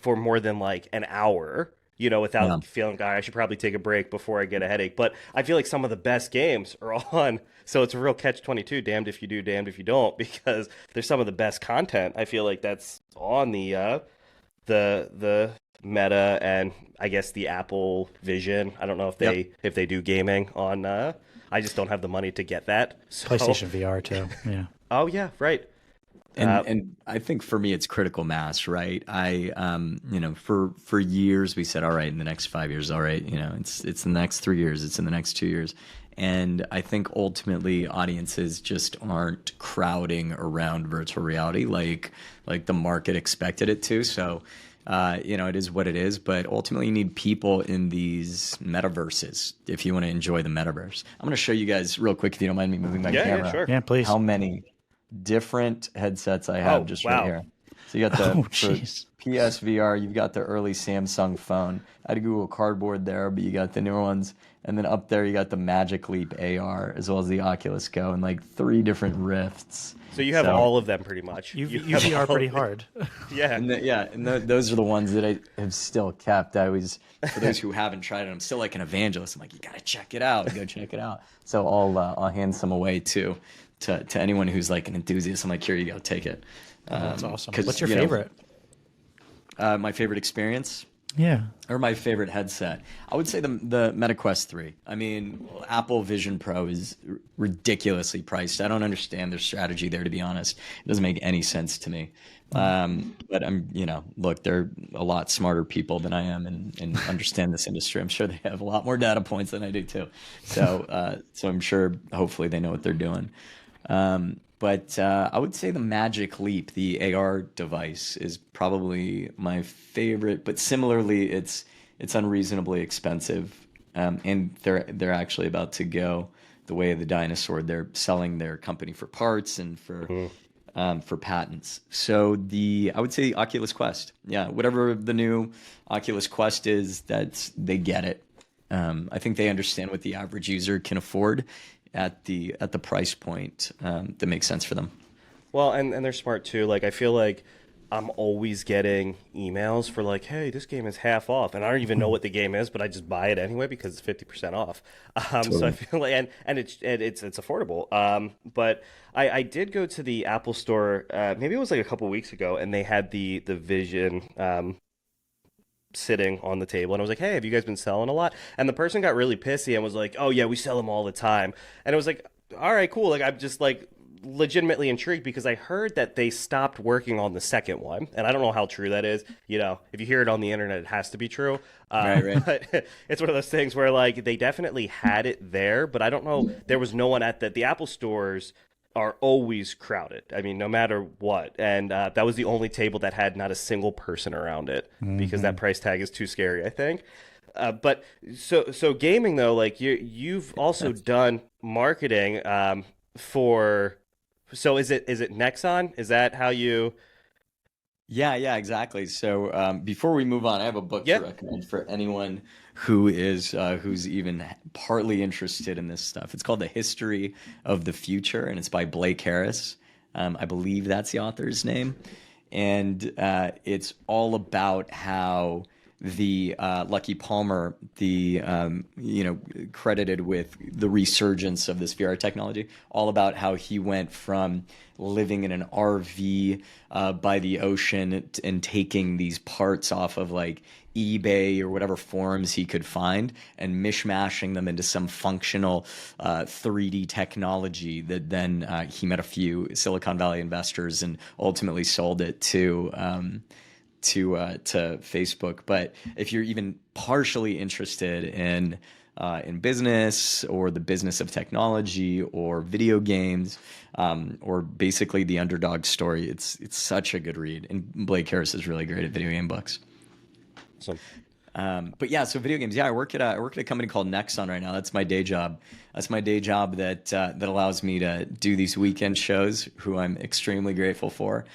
for more than like an hour, without feeling, I should probably take a break before I get a headache. But I feel like some of the best games are on. So it's a real catch-22, damned if you do, damned if you don't, because there's some of the best content. I feel like that's on the Meta and I guess the Apple Vision. I don't know if they do gaming on. I just don't have the money to get that. So. PlayStation VR too. Yeah. Oh yeah, right. And I think for me, it's critical mass, right? For years we said, all right, in the next 5 years, all right, it's the next 3 years, it's in the next 2 years. And I think ultimately audiences just aren't crowding around virtual reality like the market expected it to. So, it is what it is, but ultimately you need people in these metaverses if you want to enjoy the metaverse. I'm going to show you guys real quick, if you don't mind me moving my camera. Yeah, sure. Yeah, please. How many different headsets I have right here. So you got the PSVR, you've got the early Samsung phone. I had a Google Cardboard there, but you got the newer ones. And then up there you got the Magic Leap AR as well as the Oculus Go and like 3 different Rifts. So you have all of them pretty much. You VR pretty hard. Yeah. And those are the ones that I have still kept. For those who haven't tried it, I'm still like an evangelist. I'm like, you got to check it out. Go check it out. So I'll hand some away too. To anyone who's like an enthusiast, I'm like, here you go, take it. That's awesome. What's your favorite? My favorite experience? Yeah. Or my favorite headset? I would say the Meta Quest 3. I mean, Apple Vision Pro is ridiculously priced. I don't understand their strategy there, to be honest. It doesn't make any sense to me. But look, they're a lot smarter people than I am and understand this industry. I'm sure they have a lot more data points than I do too. So I'm sure hopefully they know what they're doing. But I would say the Magic Leap, the AR device, is probably my favorite. But similarly, it's unreasonably expensive, and they're actually about to go the way of the dinosaur. They're selling their company for parts and for patents. So I would say the Oculus Quest. Yeah, whatever the new Oculus Quest is, they get it. I think they understand what the average user can afford at the price point that makes sense for them. Well, and they're smart too. Like I feel like I'm always getting emails for like, hey, this game is half off, and I don't even know what the game is, but I just buy it anyway because it's 50% off. So I Totally. feel like, and it's affordable. But I did go to the Apple Store, maybe it was like a couple weeks ago, and they had the Vision sitting on the table, and I was like, hey, have you guys been selling a lot? And the person got really pissy and was like, oh yeah, we sell them all the time. And it was like, all right, cool. Like I'm just like legitimately intrigued because I heard that they stopped working on the second one, and I don't know how true that is. You know, if you hear it on the internet, it has to be true. Right, right. But it's one of those things where like they definitely had it there, but I don't know. There was no one at the Apple stores are always crowded. I mean, no matter what. And that was the only table that had not a single person around it because that price tag is too scary, I think. But so gaming though, like you've also done marketing for. So is it Nexon? Is that how you? Yeah, yeah, exactly. So before we move on, I have a book to Yeah. recommend for anyone who is who's even partly interested in this stuff. It's called The History of the Future, and it's by Blake Harris. I believe that's the author's name, and it's all about how the Lucky Palmer, the credited with the resurgence of this VR technology, all about how he went from living in an RV by the ocean and taking these parts off of like eBay or whatever forums he could find and mishmashing them into some functional 3D technology that then he met a few Silicon Valley investors and ultimately sold it to Facebook. But if you're even partially interested in business or the business of technology or video games, or basically the underdog story, it's such a good read. And Blake Harris is really great at video game books. So But yeah, so video games. Yeah, I work at a company called Nexon right now. That's my day job. That's my day job that allows me to do these weekend shows, who I'm extremely grateful for.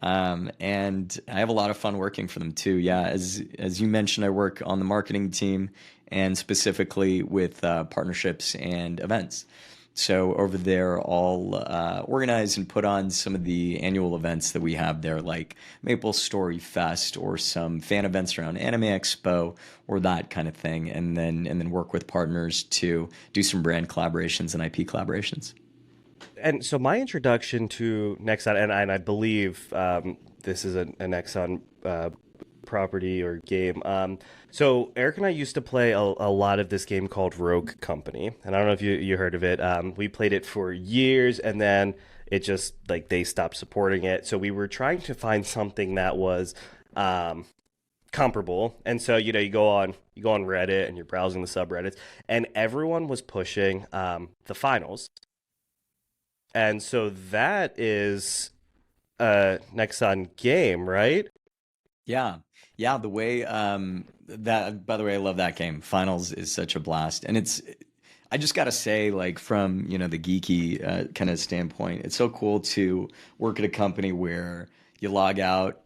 And I have a lot of fun working for them too. Yeah, as you mentioned, I work on the marketing team and specifically with partnerships and events. So over there, I'll organize and put on some of the annual events that we have there, like Maple Story Fest or some fan events around Anime Expo or that kind of thing, and then work with partners to do some brand collaborations and IP collaborations. and so my introduction to Nexon, and I believe this is a Nexon property or game. So Eric and I used to play a lot of this game called Rogue Company, and I don't know if you heard of it. We played it for years, and then it just like they stopped supporting it. So we were trying to find something that was comparable, and so you go on Reddit and you're browsing the subreddits, and everyone was pushing the finals, and so that is a Nexon game, right? Yeah. Yeah, the way that by the way, I love that game. Finals is such a blast. And it's I just gotta say, like from, the geeky kind of standpoint, it's so cool to work at a company where you log out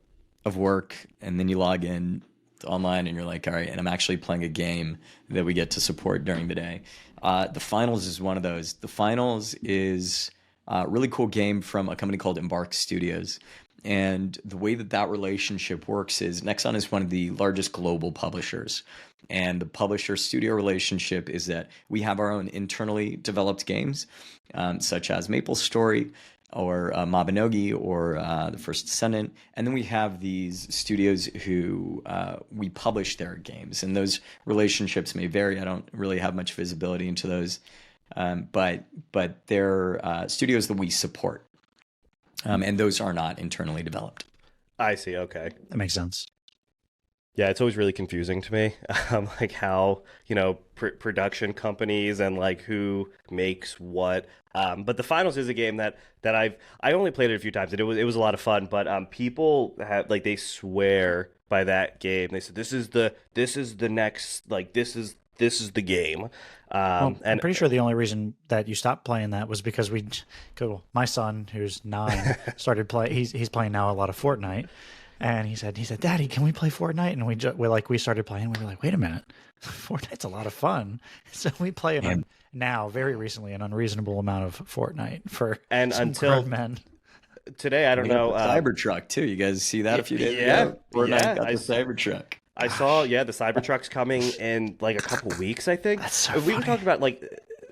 of work and then you log in online and you're like, all right, and I'm actually playing a game that we get to support during the day. The Finals is one of those. The Finals is a really cool game from a company called Embark Studios. And the way that relationship works is Nexon is one of the largest global publishers. And the publisher studio relationship is that we have our own internally developed games, such as Maple Story or Mabinogi or The First Descendant. And then we have these studios who we publish their games. And those relationships may vary. I don't really have much visibility into those. But they're studios that we support. And those are not internally developed. I see. Okay. That makes sense. Yeah, it's always really confusing to me, like how production companies and like who makes what. But the finals is a game that I only played it a few times, and it was a lot of fun. But people have like they swear by that game. They said this is the next like this is the game. Well, I'm And pretty sure the only reason that you stopped playing that was because my son, who's 9, started play. He's playing now a lot of Fortnite, and he said, "Daddy, can we play Fortnite?" And we started playing. We were like, "Wait a minute, Fortnite's a lot of fun." So we play now very recently an unreasonable amount of Fortnite for and some until grown men. today, I don't We got know. the Cybertruck too. You guys see that a few days Yeah, ago? Fortnite got the Cybertruck. I saw, yeah, the Cybertruck's coming in like a couple weeks, I think. That's so We were funny. talking about like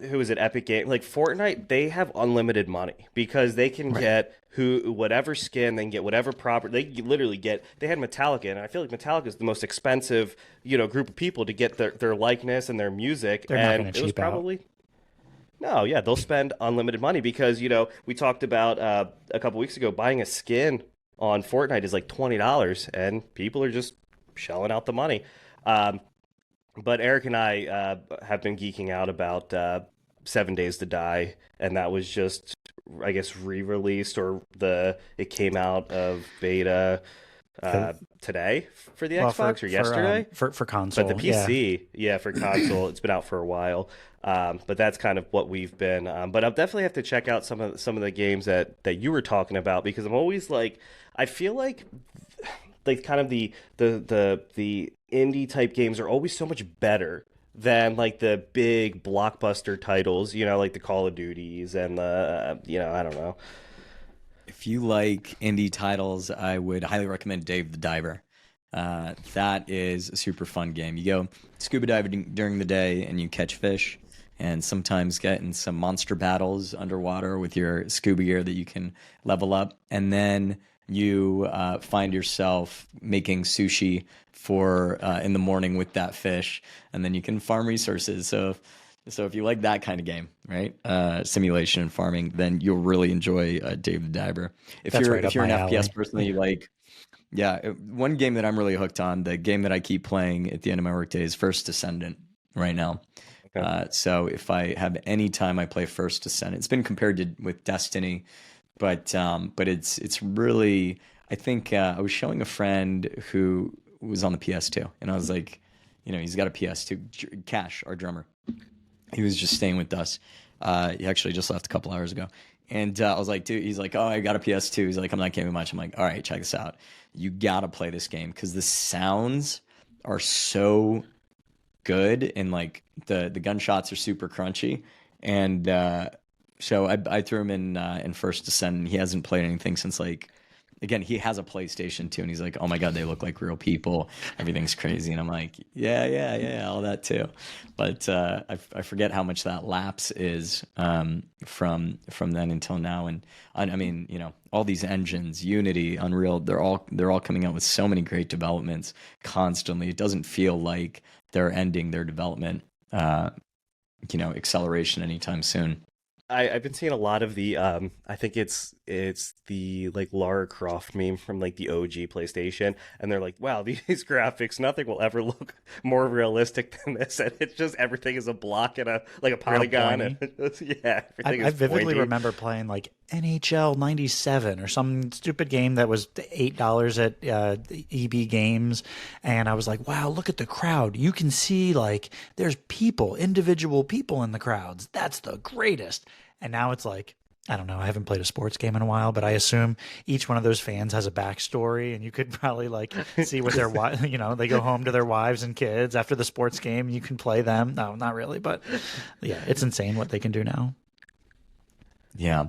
who is it, Epic Game? Like Fortnite, they have unlimited money because they can Right. get whatever skin, they can get whatever property. They literally get. They had Metallica, and I feel like Metallica is the most expensive, group of people to get their likeness and their music, They're not and going to it was cheap out. probably. No, yeah, they'll spend unlimited money because we talked about a couple weeks ago buying a skin on Fortnite is like $20, and people are just shelling out the money. Um, but Eric and I have been geeking out about 7 Days to Die, and that was just, I guess, re-released or it came out of beta For, today for the well, Xbox or yesterday. for But the console, yeah. PC, yeah, for console, it's been out for a while. But that's kind of what we've been. But I'll definitely have to check out some of the games that you were talking about because I'm always like, I feel like kind of the indie type games are always so much better than like the big blockbuster titles, like the Call of Duties and the I don't know. If you like indie titles, I would highly recommend Dave the Diver. That is a super fun game. You go scuba diving during the day and you catch fish, and sometimes get in some monster battles underwater with your scuba gear that you can level up. And then you find yourself making sushi for in the morning with that fish, and then you can farm resources. So if you like that kind of game, right, simulation and farming, then you'll really enjoy Dave the Diver. If That's you're right if up you're an my FPS alley. person that you like, yeah, one game that I'm really hooked on, the game that I keep playing at the end of my workday is First Descendant right now. Okay. So if I have any time, I play First Descendant. It's been compared to with Destiny, but it's really, I think I was showing a friend who was on the PS2, and I was like, he's got a PS2. Cash, our drummer, he was just staying with us. He actually just left a couple hours ago. And I was like, dude, he's like, oh, I got a PS2. He's like, I'm not gaming much. I'm like, all right, check this out. You got to play this game because the sounds are so good, and like the gunshots are super crunchy. And so I threw him in First Descent, and he hasn't played anything since like, again, he has a PlayStation 2, and he's like, oh my God, they look like real people. Everything's crazy. And I'm like, yeah, all that too. But I forget how much that lapse is from then until now. And I mean, all these engines, Unity, Unreal, they're all coming out with so many great developments constantly. It doesn't feel like they're ending their development, acceleration anytime soon. I've been seeing a lot of the I think it's the like Lara Croft meme from like the OG PlayStation, and they're like, wow, these graphics, nothing will ever look more realistic than this, and it's just everything is a block and a like a Real polygon, pointy. and yeah, everything I is vividly pointy. remember playing like NHL '97 or some stupid game that was $8 at EB Games, and I was like, "Wow, look at the crowd! You can see like there's people, individual people in the crowds. That's the greatest." And now it's like, I don't know. I haven't played a sports game in a while, but I assume each one of those fans has a backstory, and you could probably like see what their they go home to their wives and kids after the sports game. You can play them. No, not really, but yeah, it's insane what they can do now. Yeah.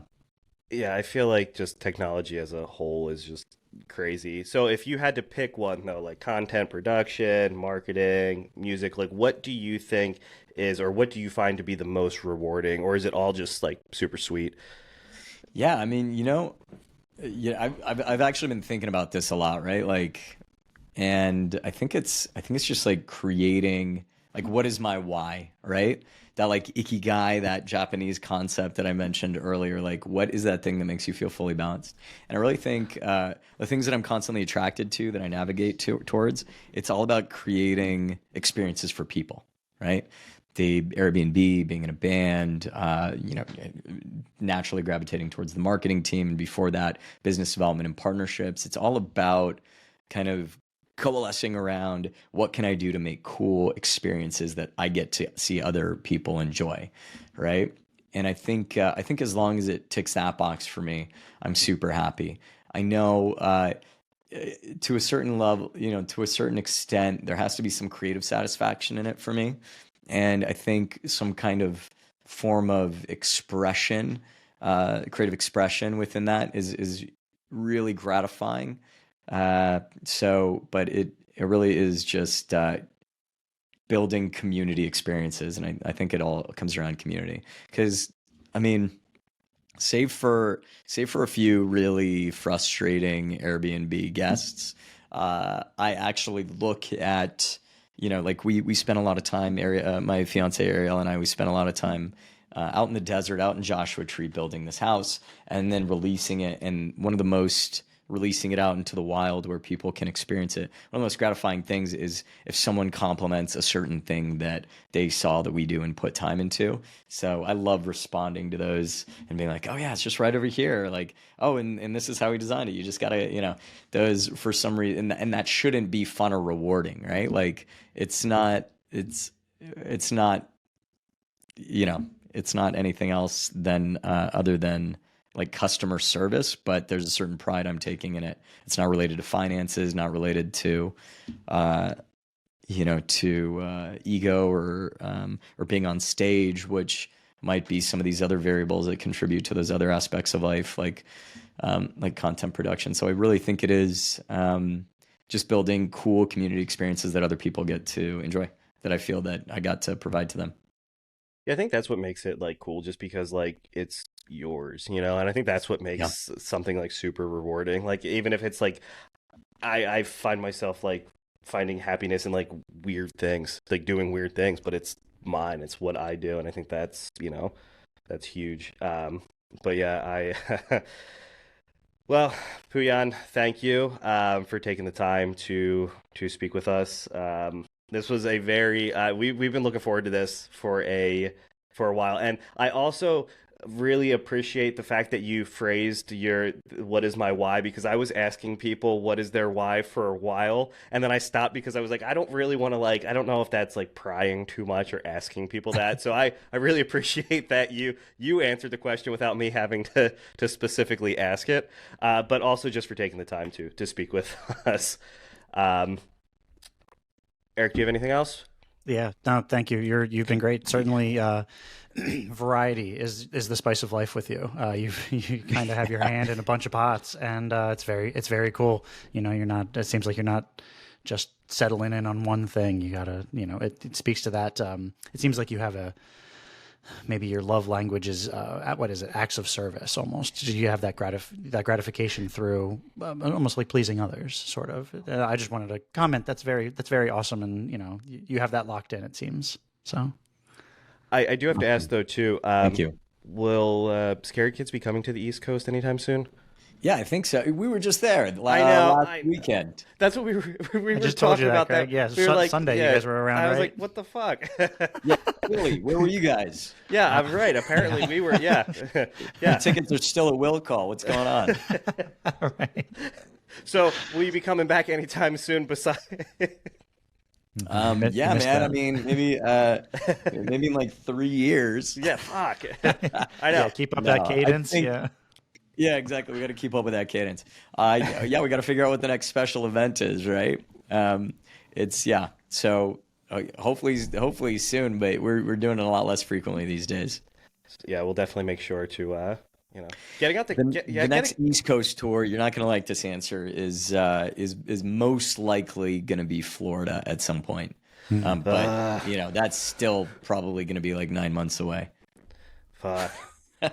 Yeah, I feel like just technology as a whole is just crazy. So if you had to pick one though, like content production, marketing, music, like what do you think is, or what do you find to be the most rewarding, or is it all just like super sweet? Yeah, I mean, yeah, I've actually been thinking about this a lot, right? Like, and I think it's just like creating, like, what is my why, right? That like ikigai, that Japanese concept that I mentioned earlier, like what is that thing that makes you feel fully balanced? And I really think the things that I'm constantly attracted to, that I navigate towards, it's all about creating experiences for people, right? The Airbnb, being in a band, naturally gravitating towards the marketing team, and before that, business development and partnerships. It's all about kind of coalescing around what can I do to make cool experiences that I get to see other people enjoy, right? And I think as long as it ticks that box for me, I'm super happy. I know to a certain level, to a certain extent, there has to be some creative satisfaction in it for me. And I think some kind of form of expression, creative expression within that is really gratifying. But it really is just building community experiences, and I think it all comes around community. Because I mean, save for a few really frustrating Airbnb guests, I actually look at, like we spent a lot of time, my fiance Ariel and I, we spent a lot of time out in the desert, out in Joshua Tree, building this house and then releasing it. And releasing it out into the wild where people can experience it. One of the most gratifying things is if someone compliments a certain thing that they saw that we do and put time into. So I love responding to those and being like, oh yeah, it's just right over here. Like, oh, and this is how we designed it. You just gotta, those for some reason, and that shouldn't be fun or rewarding, right? Like it's not anything else than other than like customer service, but there's a certain pride I'm taking in it. It's not related to finances, not related to, ego or being on stage, which might be some of these other variables that contribute to those other aspects of life, like content production. So I really think it is just building cool community experiences that other people get to enjoy, that I feel that I got to provide to them. Yeah, I think that's what makes it like cool, just because like it's yours, and I think that's what makes something like super rewarding. Like even if it's like I find myself like finding happiness in like weird things, like doing weird things, but it's mine, it's what I do, and I think that's that's huge. But yeah, I well, Pouyan, thank you for taking the time to speak with us. This was a very we've been looking forward to this for a while, and I also really appreciate the fact that you phrased your "what is my why," because I was asking people what is their why for a while, and then I stopped because I was like, I don't really want to I don't know if that's like prying too much or asking people that. So I really appreciate that you answered the question without me having to specifically ask it, but also just for taking the time to speak with us. Eric, do you have anything else? Yeah, no, thank you. You've been great. Certainly, variety is the spice of life with you. You kind of have your hand in a bunch of pots, and it's very cool. You're not. It seems like you're not just settling in on one thing. You gotta, it speaks to that. It seems like you have maybe your love language is what is it? Acts of service almost. You have that gratification through almost like pleasing others, sort of. I just wanted to comment. That's very awesome, and you have that locked in. It seems so. I do have to ask though too. Thank you. Will Scary Kids be coming to the East Coast anytime soon? Yeah, I think so. We were just there last weekend. That's what we were just talking about. That. Yeah, we were Sunday. You guys were around. I was right? like, what the fuck? Yeah, really. Where were you guys? Yeah, I'm right. Apparently, we were. Yeah, yeah. The tickets are still at will call. What's going on? All right. So, will you be coming back anytime soon? Besides. Yeah, man. That. I mean, maybe in like 3 years. Yeah, fuck. I know. Yeah, keep up that cadence. Yeah, exactly. We got to keep up with that cadence. Yeah, we got to figure out what the next special event is, right? So hopefully soon, but we're doing it a lot less frequently these days. Yeah, we'll definitely make sure to getting out the next East Coast tour. You're not going to like this answer. Is most likely going to be Florida at some point, but that's still probably going to be like 9 months away. Fuck.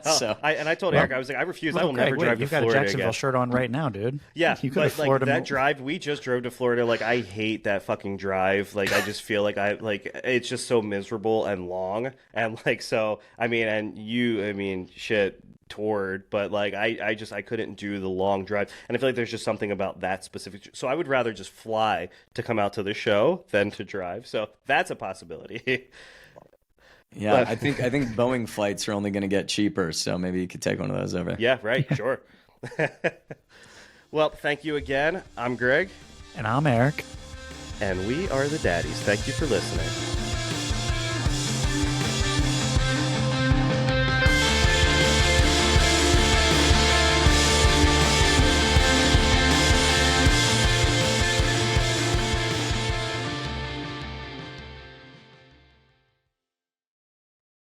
So I told Eric, I was like, I refuse. I will never drive to Florida again. You've got a Jacksonville shirt on right now, dude. Yeah, you but like that drive, we just drove to Florida. Like I hate that fucking drive. Like I just feel like it's just so miserable and long. And like so, I mean, shit toured, but like I couldn't do the long drive. And I feel like there's just something about that specific. So I would rather just fly to come out to the show than to drive. So that's a possibility. Yeah, I think Boeing flights are only going to get cheaper, so maybe you could take one of those over. Yeah, right, sure. Well, thank you again. I'm Greg. And I'm Eric. And we are the Daddies. Thank you for listening.